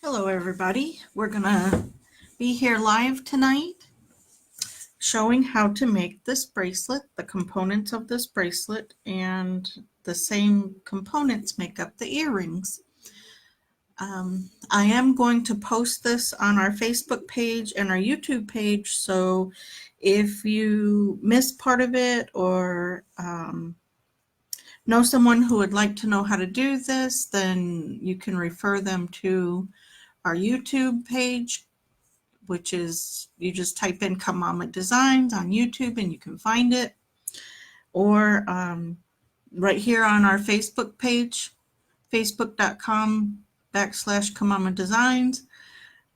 Hello everybody, we're gonna be here live tonight showing how to make this bracelet, the components of this bracelet, and the same components make up the earrings. I am going to post this on our Facebook page and our YouTube page, so if you missed part of it or know someone who would like to know how to do this, then you can refer them to our YouTube page, which is you just type in Kamama Designs on YouTube and you can find it, or right here on our Facebook page, facebook.com/Kamama Designs.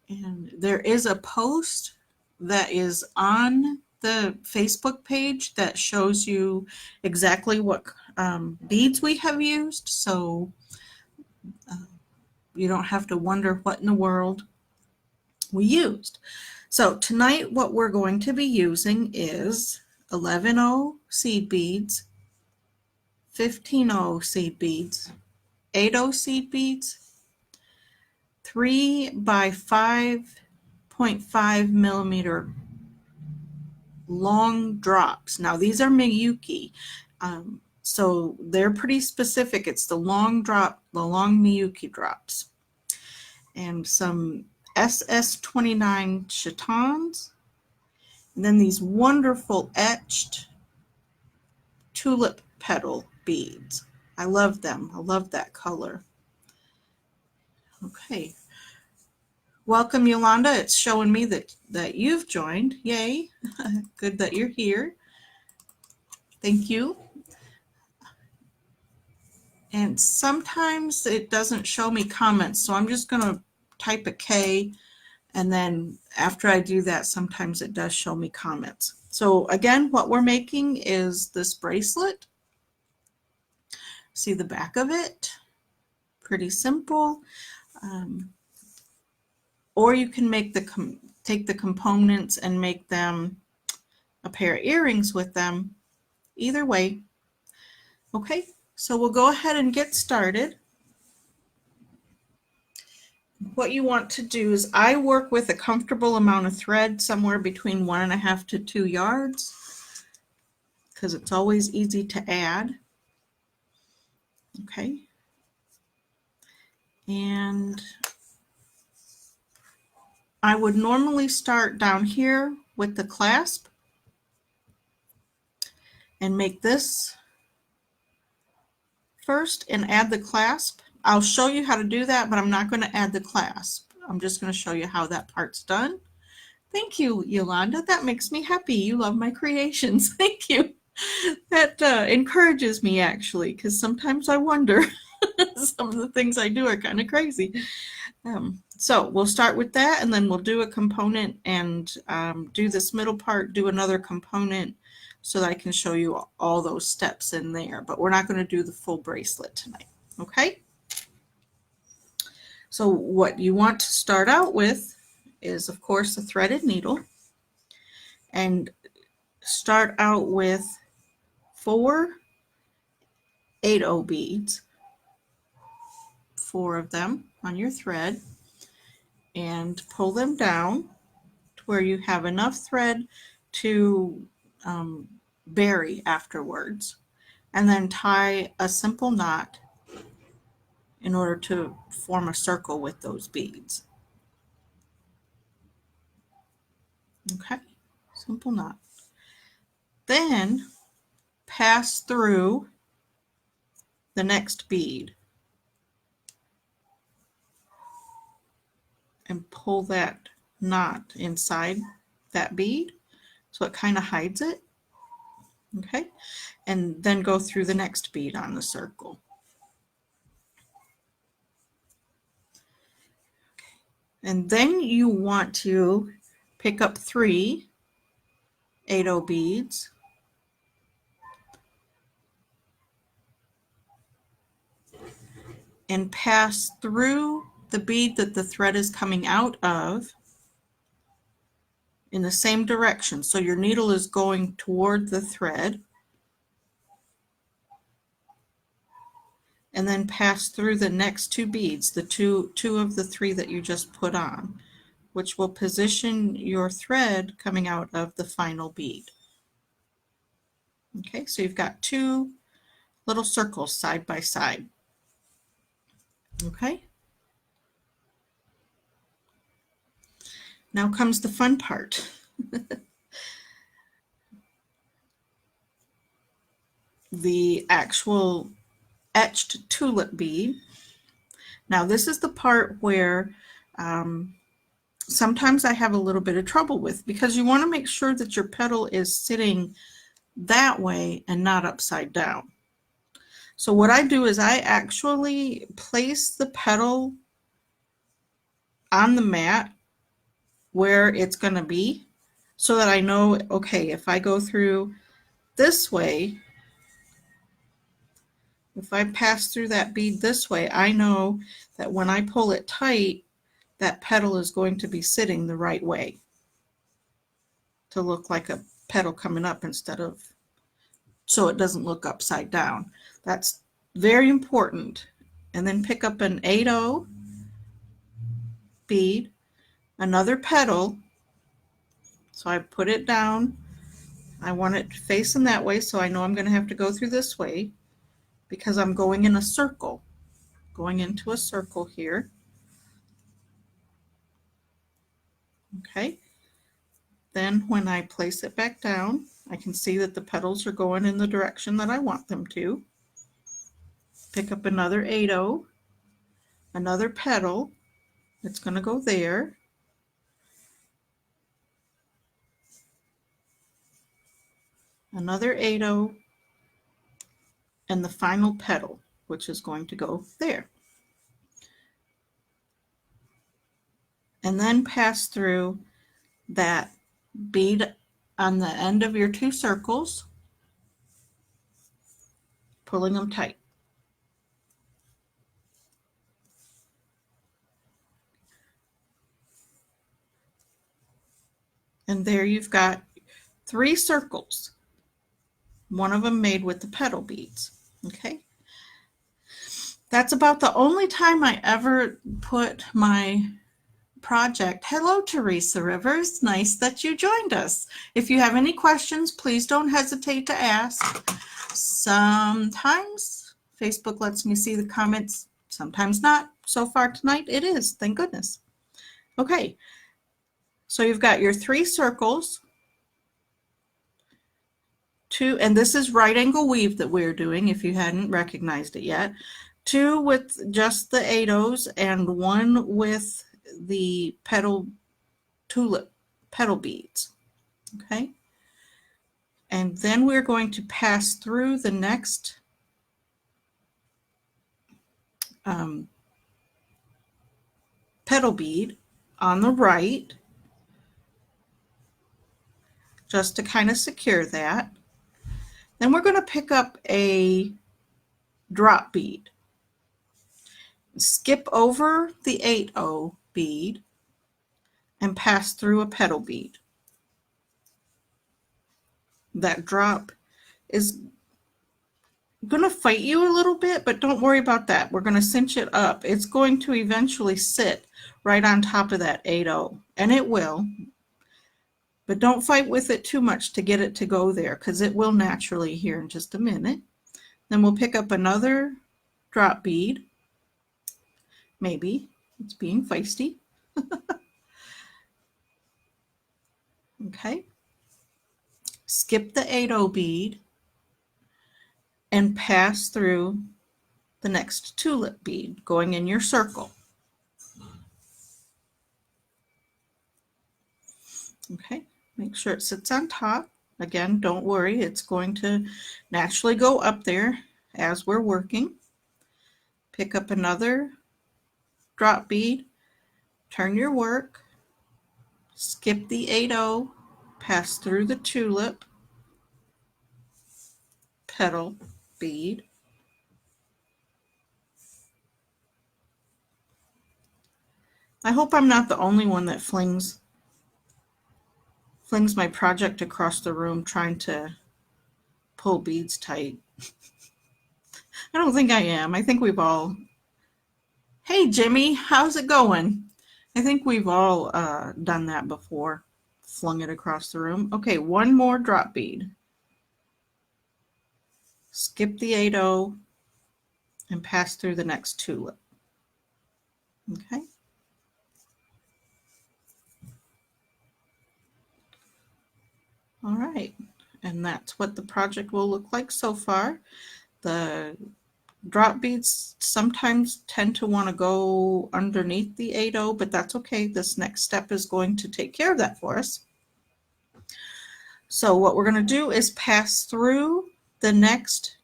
And there is a post that is on the Facebook page that shows you exactly what beads we have used, so you don't have to wonder what in the world we used. So tonight what we're going to be using is 11-0 seed beads, 15-0 seed beads, 8-0 seed beads, 3 by 5.5 millimeter long drops. Now these are Miyuki, so they're pretty specific. It's the long drop, the long Miyuki drops, and some SS29 chatons, and then these wonderful etched tulip petal beads. I love them. I love that color. Okay. Welcome, Yolanda. It's showing me that you've joined. Yay. Good that you're here. Thank you. And sometimes it doesn't show me comments, so I'm just going to type a K, and then after I do that, sometimes it does show me comments. So again, what we're making is this bracelet. See the back of it? Pretty simple. Or you can make take the components and make them a pair of earrings with them. Either way. Okay, so we'll go ahead and get started. What you want to do is, I work with a comfortable amount of thread, somewhere between 1.5 to 2 yards, because it's always easy to add. Okay. And I would normally start down here with the clasp and make this first and add the clasp. I'll show you how to do that, but I'm not going to add the clasp. I'm just going to show you how that part's done. Thank you, Yolanda. That makes me happy. You love my creations. Thank you. That encourages me, actually, because sometimes I wonder. Some of the things I do are kind of crazy. So we'll start with that, and then we'll do a component and do this middle part, do another component, so that I can show you all those steps in there. But we're not going to do the full bracelet tonight. Okay? So what you want to start out with is, of course, a threaded needle, and start out with 4 8-0 beads, 4 of them on your thread, and pull them down to where you have enough thread to bury afterwards, and then tie a simple knot in order to form a circle with those beads. Okay, simple knot. Then pass through the next bead and pull that knot inside that bead so it kind of hides it. Okay, and then go through the next bead on the circle. And then you want to pick up 3 8-0 beads, and pass through the bead that the thread is coming out of in the same direction. So your needle is going toward the thread, and then pass through the next two beads, the two of the three that you just put on, which will position your thread coming out of the final bead. Okay, so you've got two little circles side by side. Okay, now comes the fun part. The actual etched tulip bead. Now this is the part where sometimes I have a little bit of trouble with, because you want to make sure that your petal is sitting that way and not upside down. So what I do is I actually place the petal on the mat where it's going to be, so that I know, okay, if I go through this way, if I pass through that bead this way, I know that when I pull it tight, that petal is going to be sitting the right way to look like a petal coming up instead of, so it doesn't look upside down. That's very important. And then pick up an 8/0 bead, another petal. So I put it down. I want it facing that way, so I know I'm going to have to go through this way because I'm going in a circle, going into a circle here. Okay. Then when I place it back down, I can see that the petals are going in the direction that I want them to. Pick up another 8/0, another petal. It's going to go there. Another 8/0, and the final petal, which is going to go there. And then pass through that bead on the end of your two circles, pulling them tight. And there you've got 3 circles, one of them made with the petal beads. Okay. That's about the only time I ever put my project. Hello, Teresa Rivers. Nice that you joined us. If you have any questions, please don't hesitate to ask. Sometimes Facebook lets me see the comments, sometimes not. So far tonight, it is. Thank goodness. Okay, so you've got your 3 circles, 2, and this is right angle weave that we're doing if you hadn't recognized it yet. 2 with just the 8/0s and 1 with the petal tulip petal beads. Okay, and then we're going to pass through the next petal bead on the right, just to kind of secure that. Then we're going to pick up a drop bead, skip over the 8/0 bead, and pass through a petal bead. That drop is going to fight you a little bit, but don't worry about that. We're going to cinch it up. It's going to eventually sit right on top of that 8/0, and it will. But don't fight with it too much to get it to go there, because it will naturally here in just a minute. Then we'll pick up another drop bead. Maybe it's being feisty. Okay. Skip the 8/0 bead and pass through the next tulip bead, going in your circle. Okay, make sure it sits on top. Again, don't worry, it's going to naturally go up there as we're working. Pick up another drop bead, turn your work, skip the 8/0, pass through the tulip petal bead. I hope I'm not the only one that flings my project across the room trying to pull beads tight. I don't think I am. I think we've all, hey Jimmy, how's it going? I think we've all done that before. Flung it across the room. Okay, one more drop bead. Skip the 8-0 and pass through the next tulip. Okay. All right. And that's what the project will look like so far. The drop beads sometimes tend to want to go underneath the 8-0, but that's okay. This next step is going to take care of that for us. So what we're going to do is pass through the next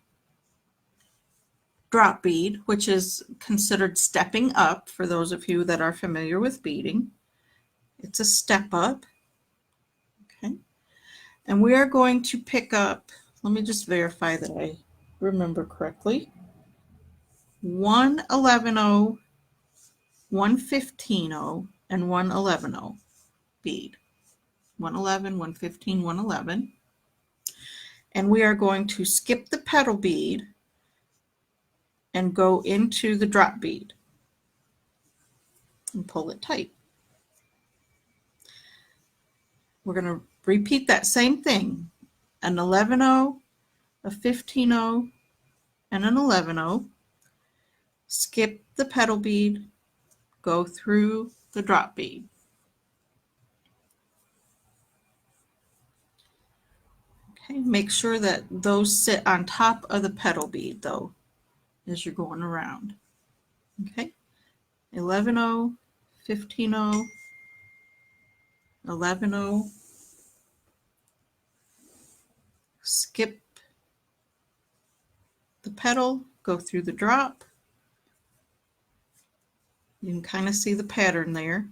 drop bead, which is considered stepping up for those of you that are familiar with beading. It's a step up. Okay. And we are going to pick up, let me just verify that I remember correctly, 1 11-0, 1 15-0, and 1 11-0 bead. 111, 115, 111. And we are going to skip the petal bead and go into the drop bead and pull it tight. We're going to repeat that same thing. An 11-0, a 15-0, and an 11-0. Skip the petal bead, go through the drop bead. Okay, make sure that those sit on top of the petal bead though as you're going around. Okay, 11-0, 15-0, 11-0. Skip the petal, go through the drop. You can kind of see the pattern there.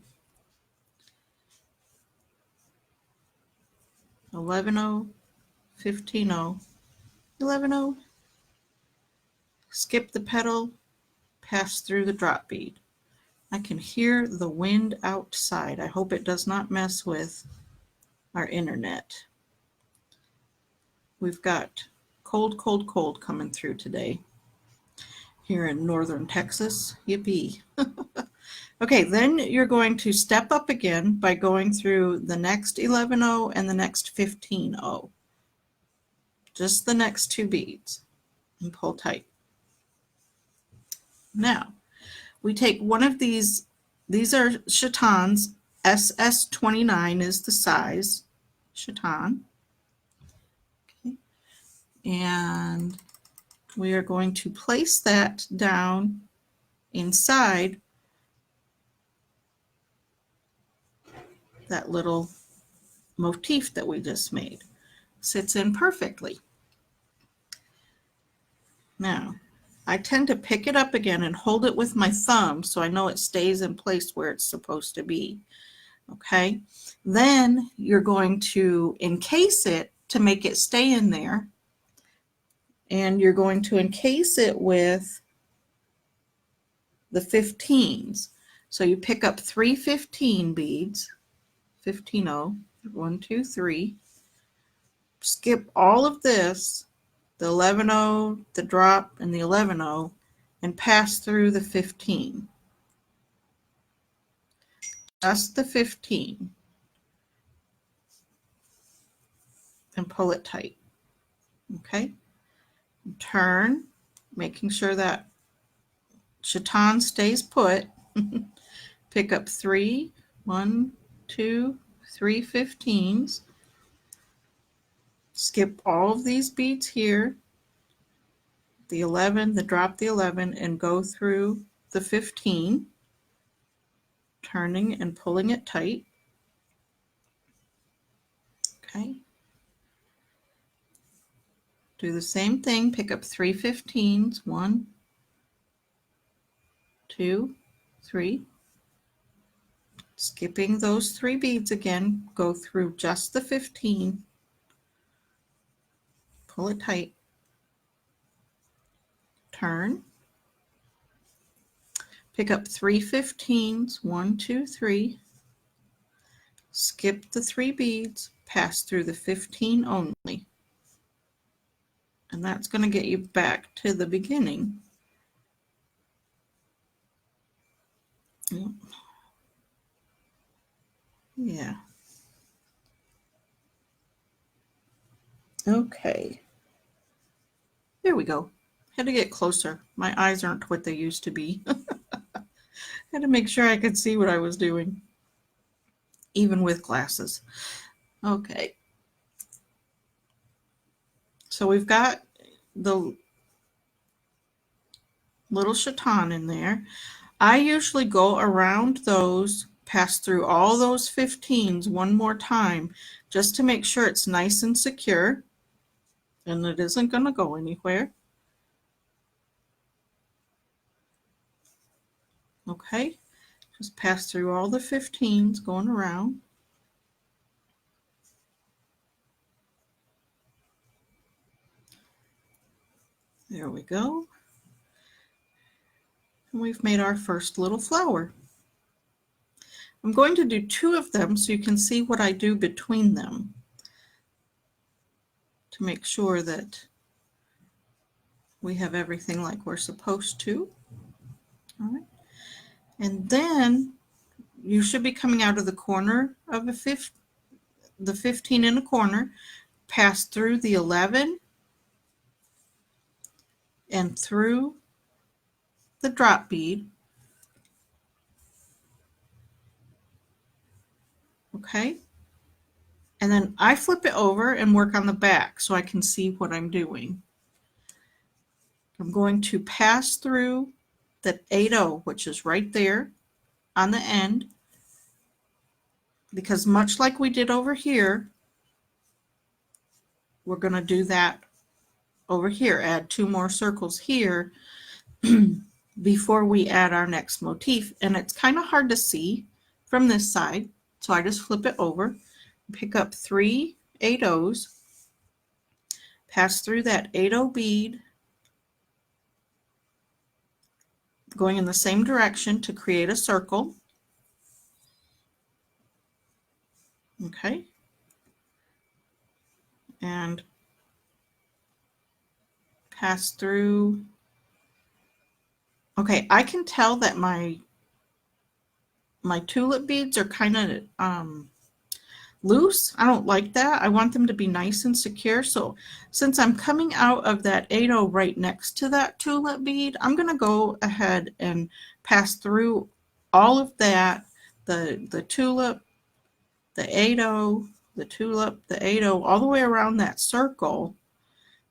11-0, 15-0, 11-0. Skip the petal, pass through the drop bead. I can hear the wind outside. I hope it does not mess with our internet. We've got cold, cold, cold coming through today here in northern Texas. Yippee. Okay, then you're going to step up again by going through the next 11-0 and the next 15-0. Just the next two beads and pull tight. Now, we take one of these are chatons. SS29 is the size, chaton. Okay. And we are going to place that down inside that little motif that we just made. Sits in perfectly. Now, I tend to pick it up again and hold it with my thumb so I know it stays in place where it's supposed to be. Okay, then you're going to encase it to make it stay in there. And you're going to encase it with the 15s. So you pick up 3 15 beads, 15-0, 1, 2, 3. Skip all of this, the 11-0, the drop, and the 11-0, and pass through the 15. Just the 15. And pull it tight. Okay? Turn, making sure that chaton stays put. Pick up 3, 1, 2, 3 15s. Skip all of these beads here, the 11, the drop, the 11, and go through the 15, turning and pulling it tight. Okay. Do the same thing, pick up 3 15s, 1, 2, 3. Skipping those 3 beads again, go through just the 15, pull it tight, turn, pick up 3 15s, 1, 2, 3, skip the 3 beads, pass through the 15 only. And that's going to get you back to the beginning. Yeah. Okay. There we go. Had to get closer. My eyes aren't what they used to be. Had to make sure I could see what I was doing, even with glasses. Okay. So we've got the little chaton in there. I usually go around those, pass through all those 15s one more time, just to make sure it's nice and secure and it isn't going to go anywhere. Okay, just pass through all the 15s going around. There we go. And we've made our first little flower. I'm going to do 2 of them so you can see what I do between them to make sure that we have everything like we're supposed to. All right. And then you should be coming out of the corner of the 15 in a corner, pass through the 11 and through the drop bead. Okay. And then I flip it over and work on the back so I can see what I'm doing. I'm going to pass through that 8-0, which is right there on the end, because much like we did over here, we're going to do that over here, add 2 more circles here before we add our next motif. And it's kind of hard to see from this side, so I just flip it over, pick up 3 8-0s, pass through that 8-0 bead, going in the same direction to create a circle. Okay. And pass through. Okay, I can tell that my tulip beads are kind of loose. I don't like that. I want them to be nice and secure. So since I'm coming out of that 8-0 right next to that tulip bead, I'm going to go ahead and pass through all of that, the tulip, the 8-0, the tulip, the 8-0, all the way around that circle,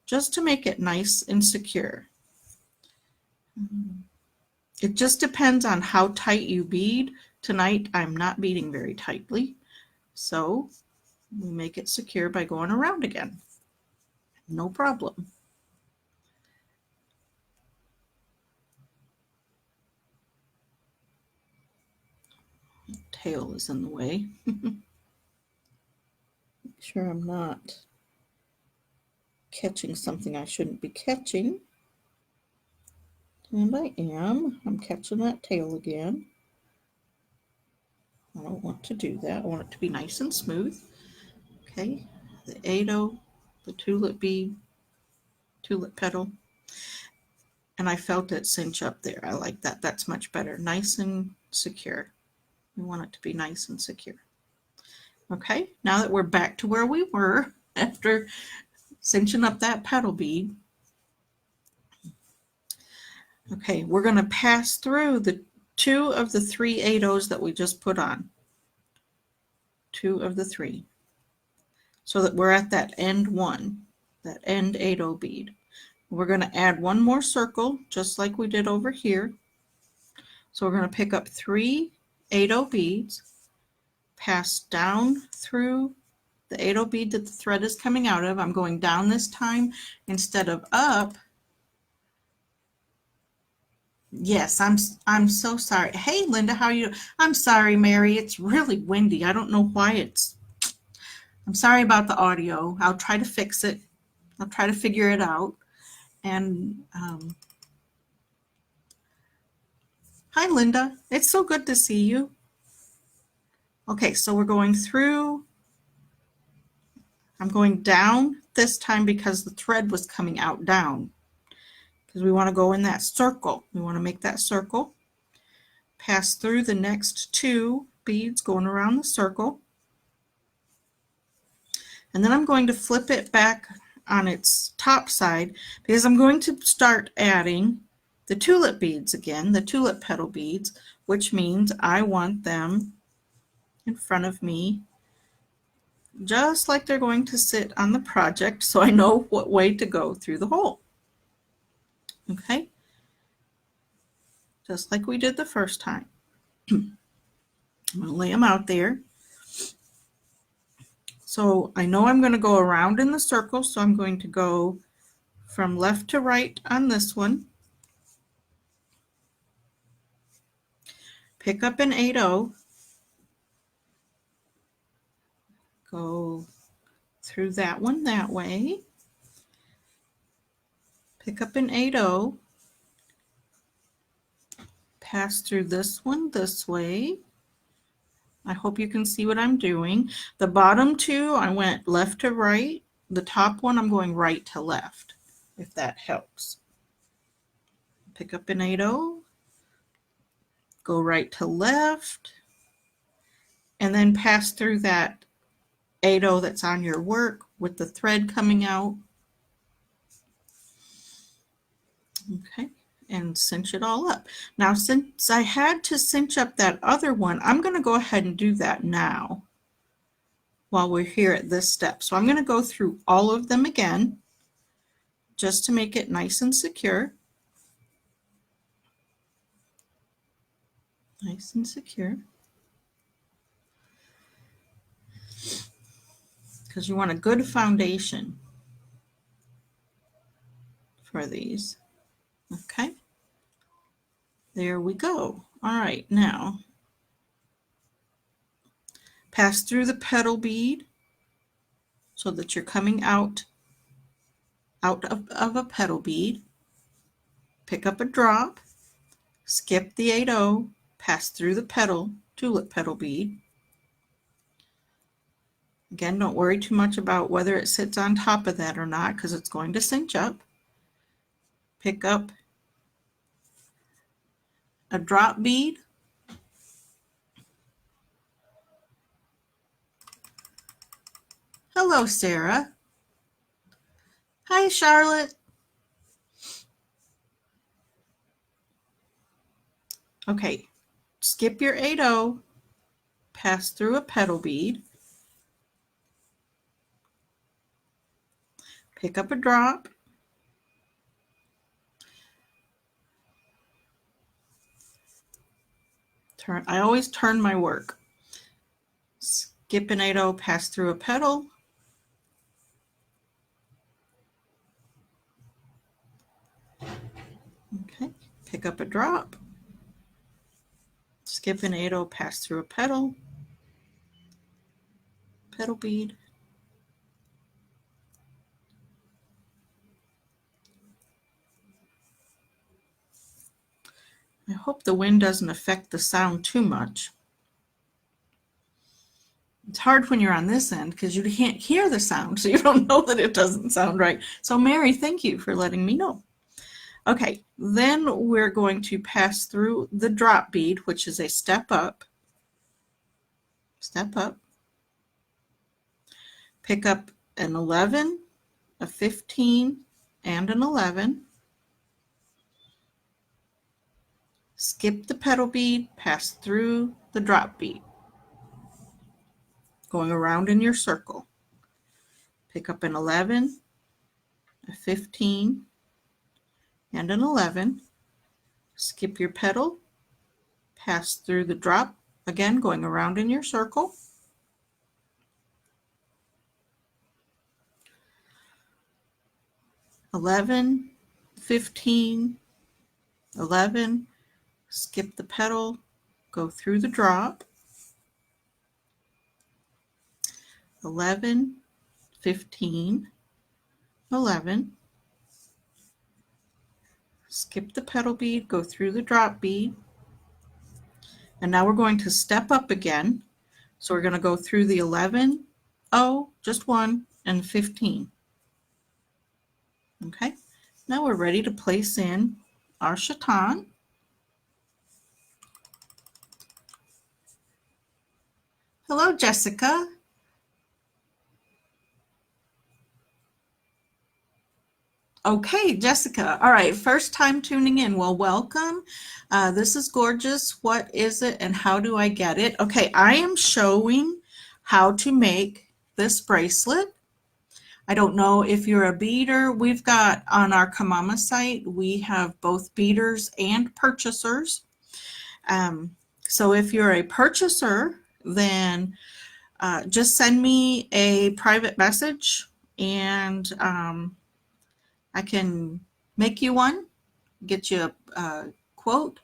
just to make it nice and secure. It just depends on how tight you bead. Tonight I'm not beading very tightly, so we make it secure by going around again. No problem. Tail is in the way. Make sure I'm not catching something I shouldn't be catching. And I am. I'm catching that tail again. I don't want to do that. I want it to be nice and smooth. Okay, the 8-0, the tulip bead, tulip petal, and I felt it cinch up there. I like that. That's much better. Nice and secure. We want it to be nice and secure. Okay, now that we're back to where we were after cinching up that petal bead, okay, we're going to pass through the 2 of the 3 8-0s that we just put on. 2 of the 3. So that we're at that end 1, that end 8-0 bead. We're going to add 1 more circle, just like we did over here. So we're going to pick up 3 8-0 beads, pass down through the 8-0 bead that the thread is coming out of. I'm going down this time instead of up. Yes, I'm so sorry. Hey, Linda, how are you? I'm sorry, Mary. It's really windy. I don't know why I'm sorry about the audio. I'll try to fix it. I'll try to figure it out. And hi, Linda. It's so good to see you. Okay, so we're going through. I'm going down this time because the thread was coming out down, because we want to go in that circle. We want to make that circle. Pass through the next 2 beads going around the circle. And then I'm going to flip it back on its top side because I'm going to start adding the tulip beads again, the tulip petal beads, which means I want them in front of me just like they're going to sit on the project, so I know what way to go through the hole. Okay, just like we did the first time. I'm going to lay them out there. So I know I'm going to go around in the circle, so I'm going to go from left to right on this one. Pick up an 8/0. Go through that one that way. Pick up an 8/0. Pass through this one this way. I hope you can see what I'm doing. The bottom 2, I went left to right. The top one, I'm going right to left, if that helps. Pick up an 8/0. Go right to left. And then pass through that 8/0 that's on your work with the thread coming out. Okay, and cinch it all up. Now, since I had to cinch up that other one, I'm going to go ahead and do that now while we're here at this step. So I'm going to go through all of them again just to make it nice and secure. Nice and secure. Because you want a good foundation for these. Okay, there we go. All right, now pass through the petal bead so that you're coming out of a petal bead. Pick up a drop, skip the 8/0, pass through the petal, tulip petal bead. Again, don't worry too much about whether it sits on top of that or not because it's going to cinch up. Pick up a drop bead. Hello, Sarah. Hi, Charlotte. Okay, skip your 8/0, pass through a petal bead, pick up a drop, I always turn my work. Skip an 8/0, pass through a petal, okay, pick up a drop, skip an 8/0, pass through a petal, petal bead, I hope the wind doesn't affect the sound too much. It's hard when you're on this end because you can't hear the sound, so you don't know that it doesn't sound right. So Mary, thank you for letting me know. Okay, then we're going to pass through the drop bead, which is a step up, pick up an 11, a 15, and an 11, skip the petal bead, pass through the drop bead, going around in your circle. Pick up an 11, a 15, and an 11, skip your petal, pass through the drop, again going around in your circle. "11, 15, 11, skip the petal, go through the drop, 11, 15, 11, skip the petal bead, go through the drop bead, and now we're going to step up again. So we're going to go through the 11, oh, just one, and 15. Okay, now we're ready to place in our chaton. Hello, Jessica. Okay, Jessica. All right, first time tuning in. Well, welcome. This is gorgeous. What is it and how do I get it? Okay, I am showing how to make this bracelet. I don't know if you're a beader. We've got on our Kamama site, we have both beaters and purchasers. Um, so if you're a purchaser, then just send me a private message and I can make you one, get you a quote.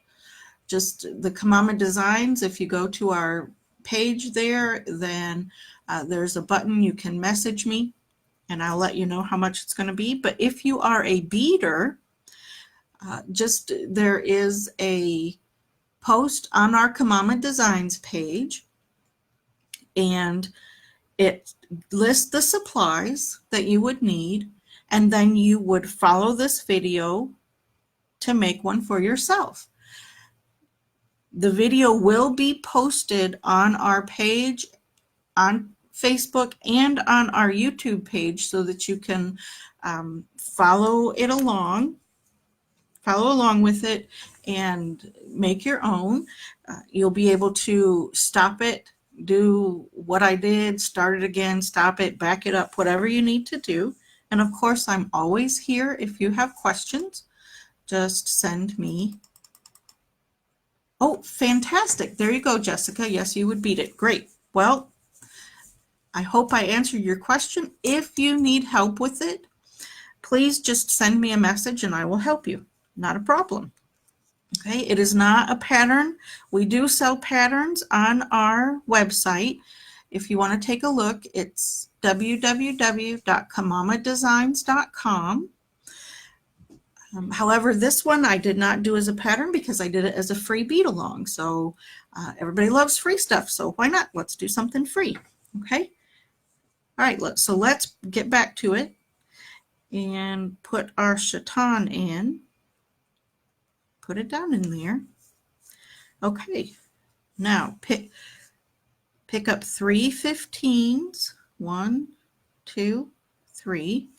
Just the Kamama Designs, if you go to our page there, then there's a button you can message me and I'll let you know how much it's going to be. But if you are a beader, just there is a post on our Kamama Designs page and it lists the supplies that you would need, and then you would follow this video to make one for yourself. The video will be posted on our page on Facebook and on our YouTube page so that you can follow along with it and make your own. You'll be able to stop it, do what I did, start it again, stop it, back it up, whatever you need to do. And of course, I'm always here if you have questions. Just send me. Oh, fantastic. There you go, Jessica. Yes, you would beat it. Great. Well, I hope I answered your question. If you need help with it, please just send me a message and I will help you. Not a problem. Okay, it is not a pattern. We do sell patterns on our website. If you want to take a look, it's www.kamamadesigns.com. However, this one I did not do as a pattern because I did it as a free bead along. So everybody loves free stuff, so why not? Let's do something free. Okay. All right, let's get back to it and put our chaton in. Put it down in there. Okay, now pick up 3 15s. 1, 2, 3.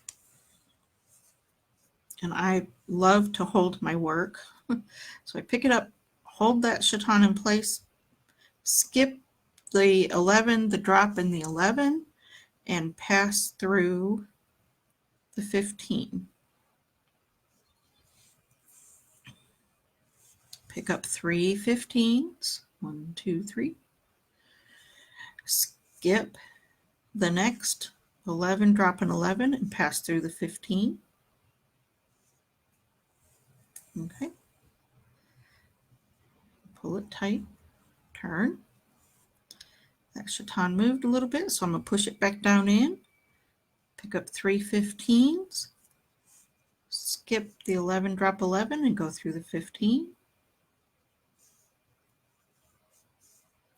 And I love to hold my work. So I pick it up, hold that chaton in place, skip the 11, the drop in the 11, and pass through the 15. Pick up 3 15s. 1, 2, 3. Skip the next 11, drop an 11, and pass through the 15. Okay. Pull it tight, turn. That chaton moved a little bit, so I'm going to push it back down in. Pick up 3 15s. Skip the 11, drop 11, and go through the 15.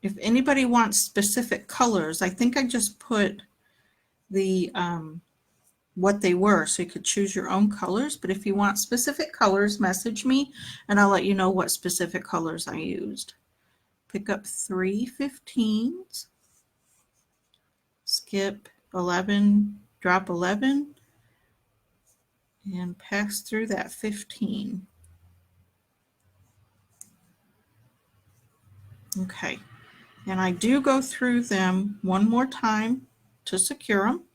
If anybody wants specific colors, I think I just put the what they were so you could choose your own colors. But if you want specific colors, message me and I'll let you know what specific colors I used. Pick up 3 15s. Skip 11, drop 11, and pass through that 15. Okay, and I do go through them one more time to secure them.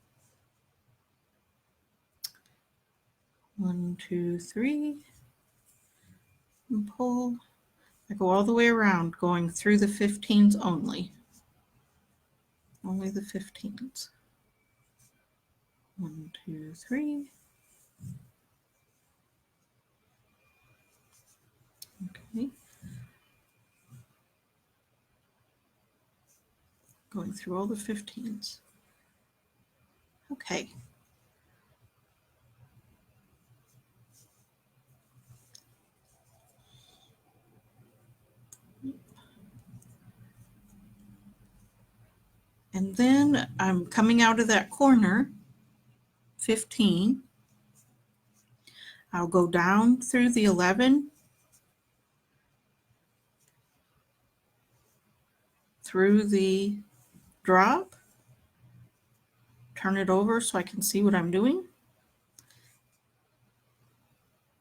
1, 2, 3, and pull. I go all the way around, going through the 15s only. Only the 15s. 1, 2, 3. Okay. Going through all the 15s. Okay. And then I'm coming out of that corner, 15, I'll go down through the 11, through the drop, turn it over so I can see what I'm doing,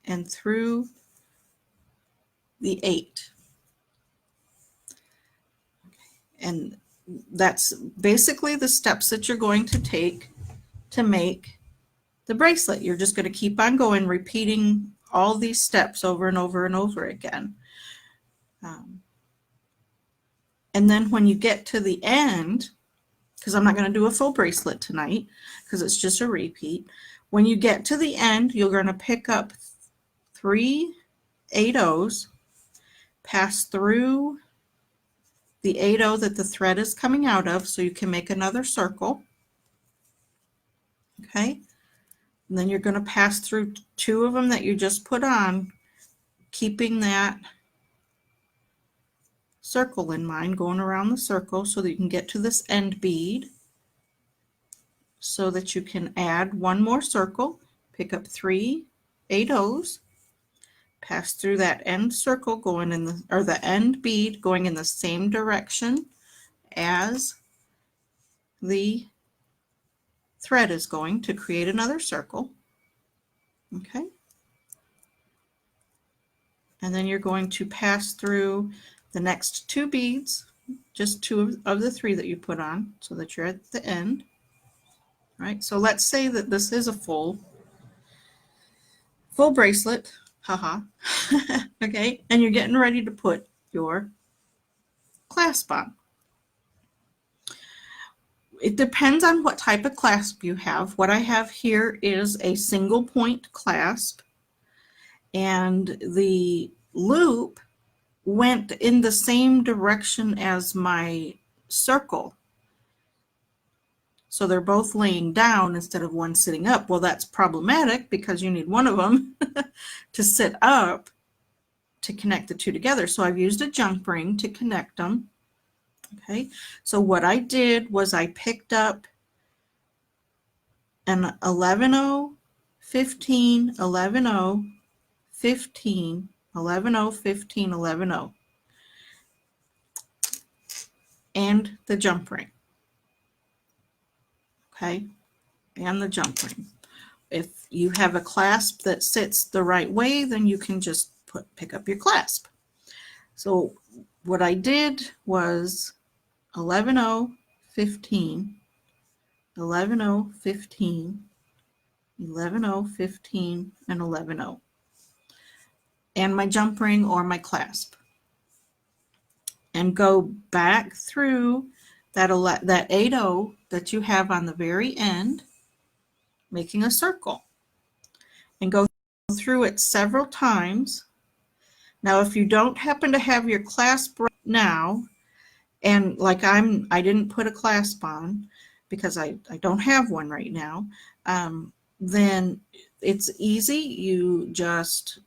and through the 8. And that's basically the steps that you're going to take to make the bracelet. You're just going to keep on going, repeating all these steps over and over and over again. And then when you get to the end, because I'm not going to do a full bracelet tonight because it's just a repeat. When you get to the end, you're going to pick up 3 8/0s, pass through the 8/0 that the thread is coming out of so you can make another circle. Okay, and then you're going to pass through 2 of them that you just put on, keeping that circle in mind, going around the circle so that you can get to this end bead, so that you can add 1 more circle, pick up 3 8/0s, pass through that end circle going in the, or the end bead going in the same direction as the thread is going, to create another circle. Okay, and then you're going to pass through the next 2 beads, just 2 of the 3 that you put on, so that you're at the end. Right, so let's say that this is a full bracelet, haha. Okay, and you're getting ready to put your clasp on. It depends on what type of clasp you have. What I have here is a single point clasp, and the loop went in the same direction as my circle. So they're both laying down instead of one sitting up. Well, that's problematic because you need one of them to sit up to connect the 2 together. So I've used a jump ring to connect them. Okay, so what I did was I picked up an 11/0, 15, 11/0, 15, 11/0, 15, 11/0, and the jump ring. Okay, and the jump ring. If you have a clasp that sits the right way, then you can just pick up your clasp. So what I did was 11/0, 15, 11/0, 15, 11/0, 15, and 11/0, and my jump ring or my clasp, and go back through that 8/0 that you have on the very end, making a circle, and go through it several times. Now, if you don't happen to have your clasp right now, and like I didn't put a clasp on because I don't have one right now, then it's easy. You just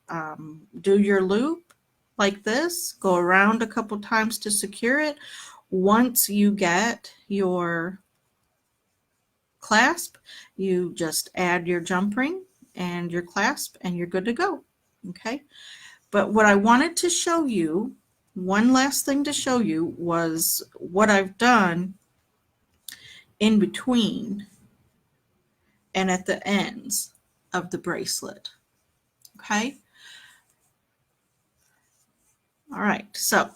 do your loop like this, go around a couple times to secure it. Once you get your clasp, you just add your jump ring and your clasp and you're good to go. Okay, but what I wanted to show you, one last thing to show you, was what I've done in between and at the ends of the bracelet. Okay, all right, so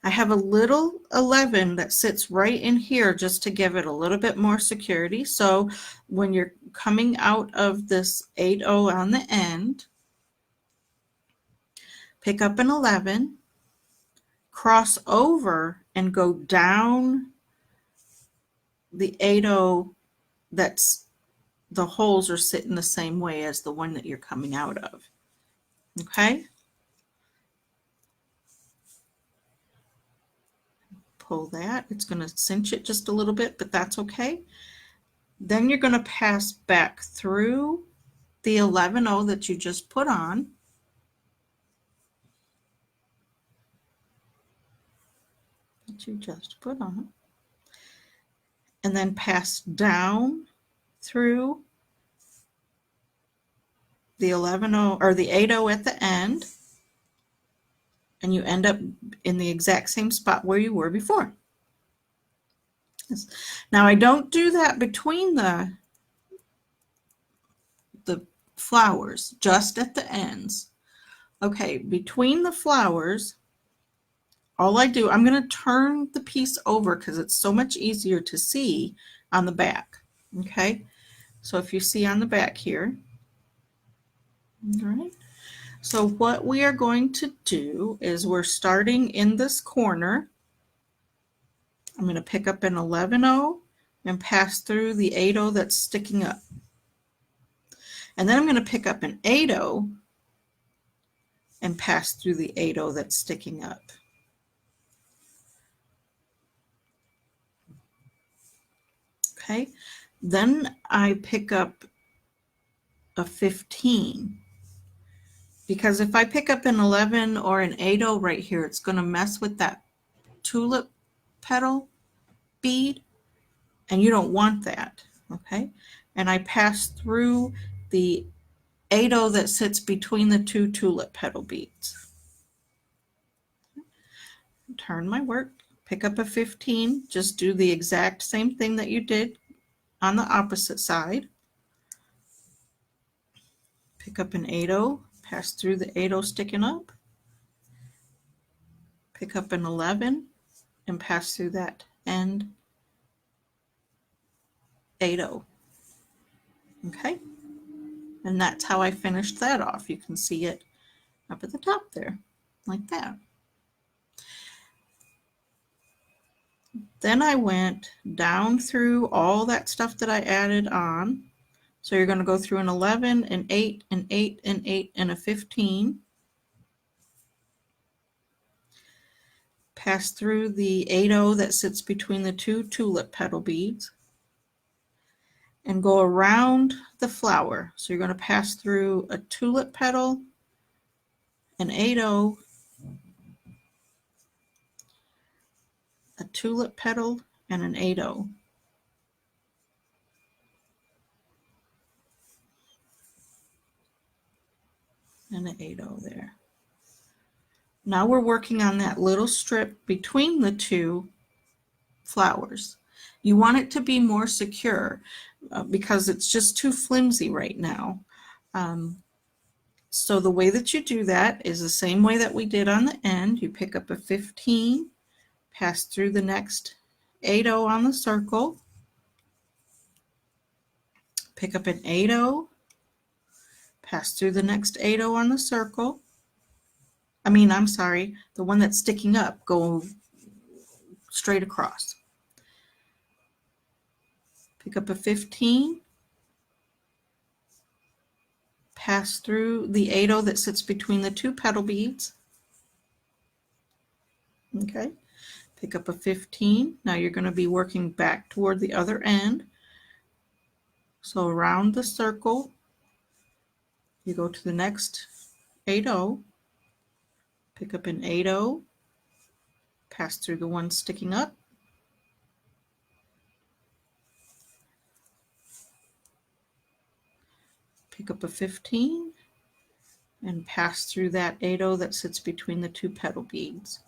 I have a little 11 that sits right in here just to give it a little bit more security. So when you're coming out of this 8/0 on the end, pick up an 11, cross over and go down the 8/0 that's the holes are sitting the same way as the one that you're coming out of. Okay, pull that. It's going to cinch it just a little bit, but that's okay. Then you're going to pass back through the 11/0 that you just put on, and then pass down through the 11-0 or the 8-0 at the end, and you end up in the exact same spot where you were before. Now I don't do that between the flowers, just at the ends. Okay, between the flowers, all I do, I'm going to turn the piece over because it's so much easier to see on the back. Okay, so if you see on the back here, all right. So what we are going to do is we're starting in this corner. I'm going to pick up an 11-0 and pass through the 8-0 that's sticking up. And then I'm going to pick up an 8-0 and pass through the 8-0 that's sticking up. Okay, then I pick up a 15. Because if I pick up an 11 or an 8-0 right here, it's going to mess with that tulip petal bead, and you don't want that. Okay, and I pass through the 8-0 that sits between the two tulip petal beads. Turn my work, pick up a 15, just do the exact same thing that you did on the opposite side. Pick up an 8-0, pass through the 8-0 sticking up. Pick up an 11 and pass through that end 8-0. Okay, and that's how I finished that off. You can see it up at the top there, like that. Then I went down through all that stuff that I added on. So you're going to go through an 11, an 8, an 8, an 8, and a 15. Pass through the 8-0 that sits between the two tulip petal beads. And go around the flower. So you're going to pass through a tulip petal, an 8-0, a tulip petal, and an 8-0. And an 8-0 there. Now we're working on that little strip between the two flowers. You want it to be more secure because it's just too flimsy right now. So the way that you do that is the same way that we did on the end. You pick up a 15, pass through the next 8-0 on the circle, pick up an 8-0, pass through the next 8-0 on the circle. I'm sorry, the one that's sticking up, go straight across. Pick up a 15, pass through the 8-0 that sits between the two petal beads. Okay, pick up a 15. Now you're going to be working back toward the other end. So around the circle, you go to the next 8-0, pick up an 8-0, pass through the one sticking up. Pick up a 15 and pass through that 8-0 that sits between the two petal beads.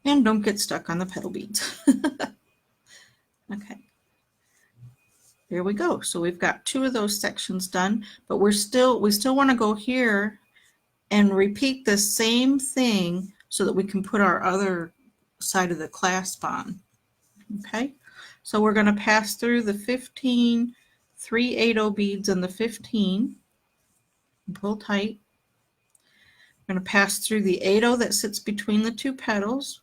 And don't get stuck on the petal beads. Okay. There we go. So we've got two of those sections done, but we still want to go here and repeat the same thing so that we can put our other side of the clasp on. Okay, so we're going to pass through the 15, 3 8-0 beads in the 15, pull tight. We're going to pass through the 8-0 that sits between the two petals.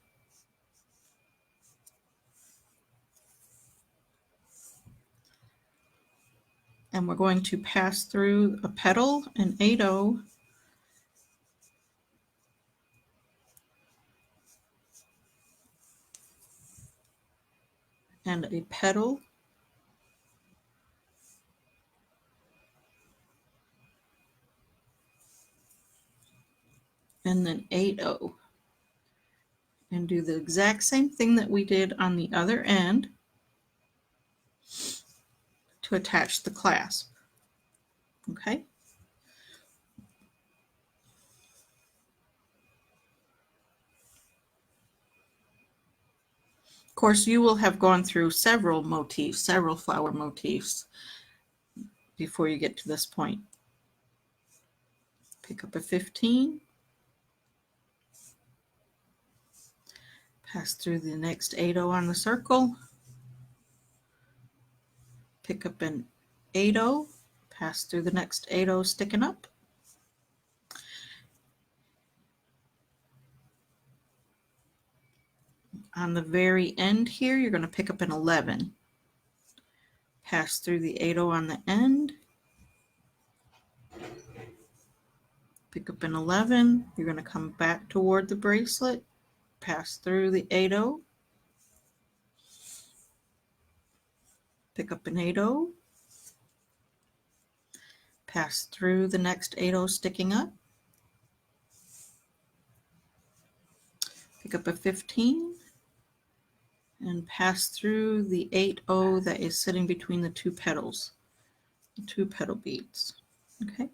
And we're going to pass through a petal, an 8-0, and a petal, and then 8-0. And do the exact same thing that we did on the other end. to attach the clasp. Okay. Of course, you will have gone through several motifs, several flower motifs before you get to this point. Pick up a 15, pass through the next 8-0 on the circle, pick up an 8-0, pass through the next 8-0 sticking up, on the very end here, you're going to pick up an 11. Pass through the 8-0 on the end. Pick up an 11. You're going to come back toward the bracelet. Pass through the 8-0. Pick up an 8-0. Pass through the next 8-0 sticking up. Pick up a 15. And pass through the 8-0 that is sitting between the two petals, the two petal beads. Okay.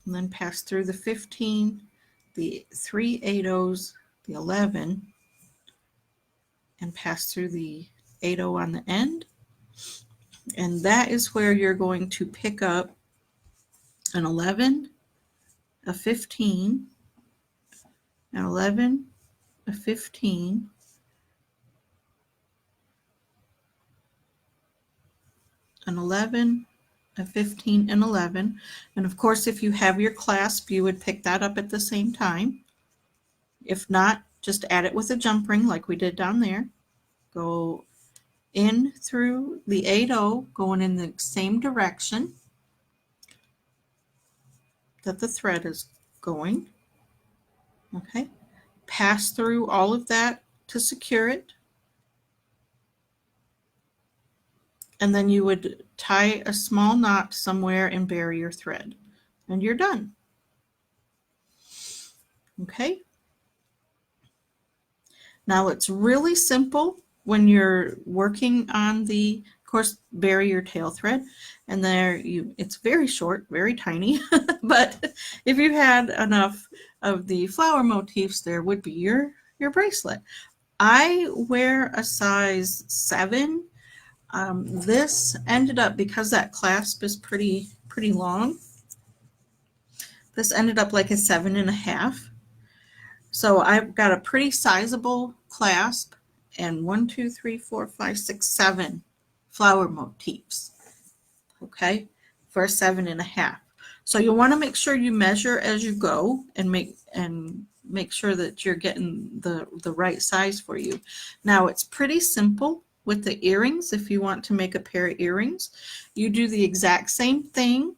And then pass through the 15, the 3 8-0s, the 11, and pass through the 8-0 on the end. And that is where you're going to pick up an 11, a 15, an 11, a 15, an 11, a 15, and 11. And of course, if you have your clasp, you would pick that up at the same time. If not, just add it with a jump ring like we did down there. Go in through the 8-0, going in the same direction that the thread is going. Okay. Pass through all of that to secure it. And then you would tie a small knot somewhere and bury your thread. And you're done. Okay. Now it's really simple when you're working on the, of course, bury your tail thread. And it's very short, very tiny. But if you had enough of the flower motifs, there would be your bracelet. I wear a size 7. This ended up, because that clasp is pretty long, this ended up like a 7.5. So I've got a pretty sizable clasp and 1, 2, 3, 4, 5, 6, 7 flower motifs. Okay, for a 7.5. So you'll want to make sure you measure as you go and make sure that you're getting the right size for you. Now it's pretty simple with the earrings. If you want to make a pair of earrings, you do the exact same thing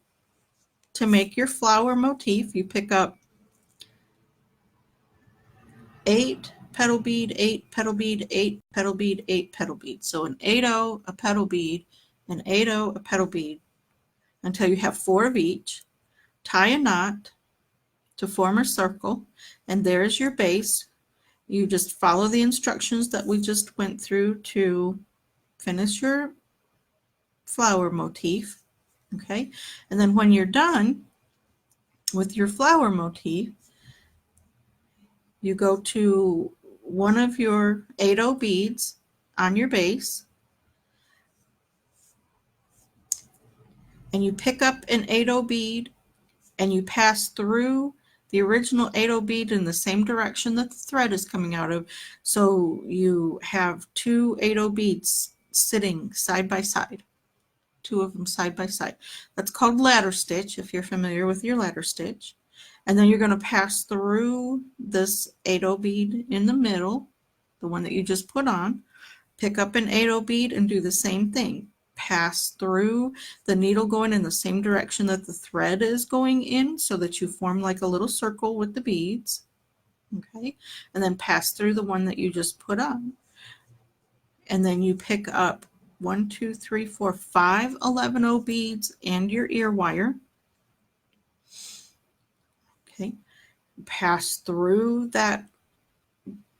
to make your flower motif. You pick up 8 petal bead, 8 petal bead, 8 petal bead, 8 petal bead. So an 8-0, a petal bead, an 8-0, a petal bead, until you have 4 of each. Tie a knot to form a circle, and there's your base. You just follow the instructions that we just went through to finish your flower motif. Okay, and then when you're done with your flower motif, you go to one of your 8-0 beads on your base, and you pick up an 8-0 bead, and you pass through the original 8-0 bead in the same direction that the thread is coming out of. So you have 2 8-0 beads sitting side by side, 2 of them side by side. That's called ladder stitch, if you're familiar with your ladder stitch. And then you're going to pass through this 8-0 bead in the middle, the one that you just put on, pick up an 8-0 bead and do the same thing. Pass through the needle going in the same direction that the thread is going in, so that you form like a little circle with the beads. Okay, and then pass through the one that you just put on. And then you pick up 1, 2, 3, 4, 5 11-0 beads and your ear wire. Okay, pass through that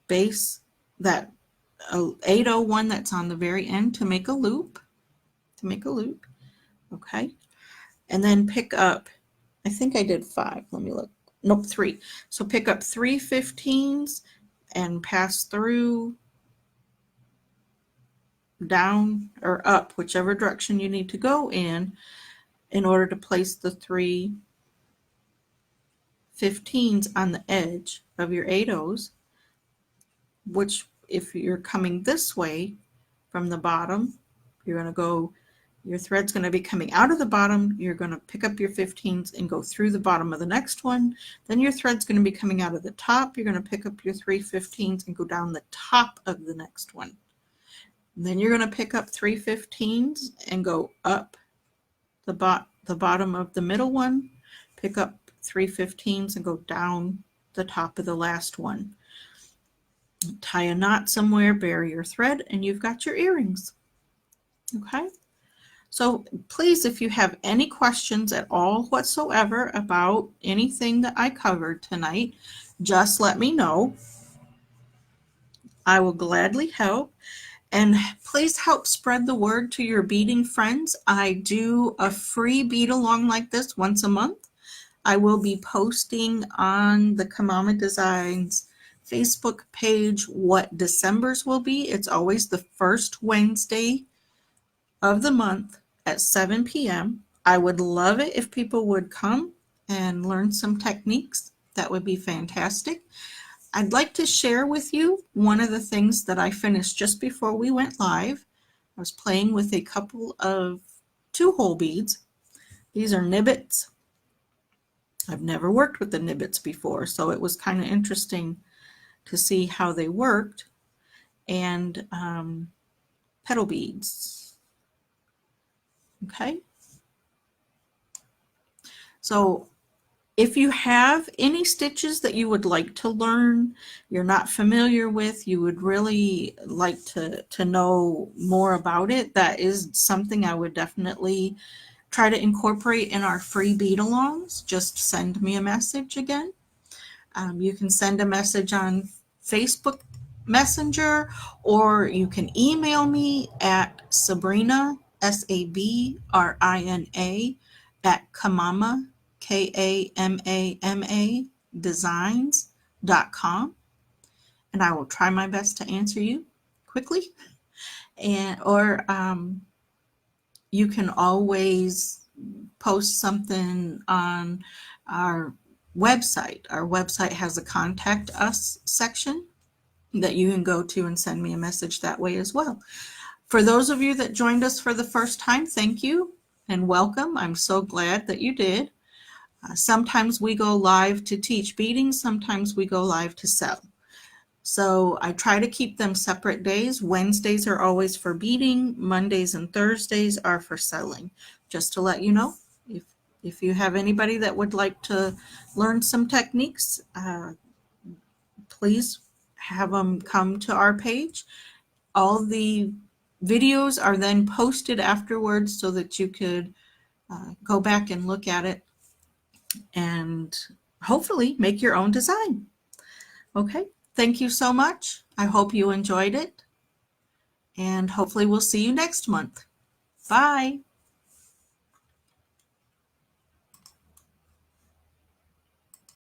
base, that 801 that's on the very end to make a loop, okay? And then pick up, I think I did 5, let me look, nope, 3. So pick up 3 15s and pass through, down or up, whichever direction you need to go in order to place the 3 15s on the edge of your 8/0s, which if you're coming this way from the bottom, you're going to go, your thread's going to be coming out of the bottom, you're going to pick up your 15s and go through the bottom of the next one. Then your thread's going to be coming out of the top, you're going to pick up your 3 15s and go down the top of the next one. And then you're going to pick up 3 15s and go up the bottom of the middle one, pick up 3 15s and go down the top of the last one. Tie a knot somewhere, bury your thread, and you've got your earrings. Okay? So please, if you have any questions at all whatsoever about anything that I covered tonight, just let me know. I will gladly help. And please help spread the word to your beading friends. I do a free bead along like this once a month. I will be posting on the Kamama Designs Facebook page what December's will be. It's always the first Wednesday of the month at 7 p.m. I would love it if people would come and learn some techniques. That would be fantastic. I'd like to share with you one of the things that I finished just before we went live. I was playing with a couple of 2-hole beads. These are nibbits. I've never worked with the nibbits before, so it was kind of interesting to see how they worked. And petal beads. Okay. So if you have any stitches that you would like to learn, you're not familiar with, you would really like to know more about it, that is something I would definitely try to incorporate in our free bead alongs. Just send me a message again. You can send a message on Facebook Messenger, or you can email me at Sabrina, Sabrina, at Kamama, Kamama, designs.com, and I will try my best to answer you quickly. Or you can always post something on our website. Our website has a contact us section that you can go to and send me a message that way as well. For those of you that joined us for the first time, thank you and welcome. I'm so glad that you did. Sometimes we go live to teach beading, sometimes we go live to sell. So I try to keep them separate days. Wednesdays are always for beading, Mondays and Thursdays are for selling. Just to let you know, if you have anybody that would like to learn some techniques, please have them come to our page. All the videos are then posted afterwards so that you could go back and look at it and hopefully make your own design. Okay, thank you so much. I hope you enjoyed it, and hopefully we'll see you next month. Bye.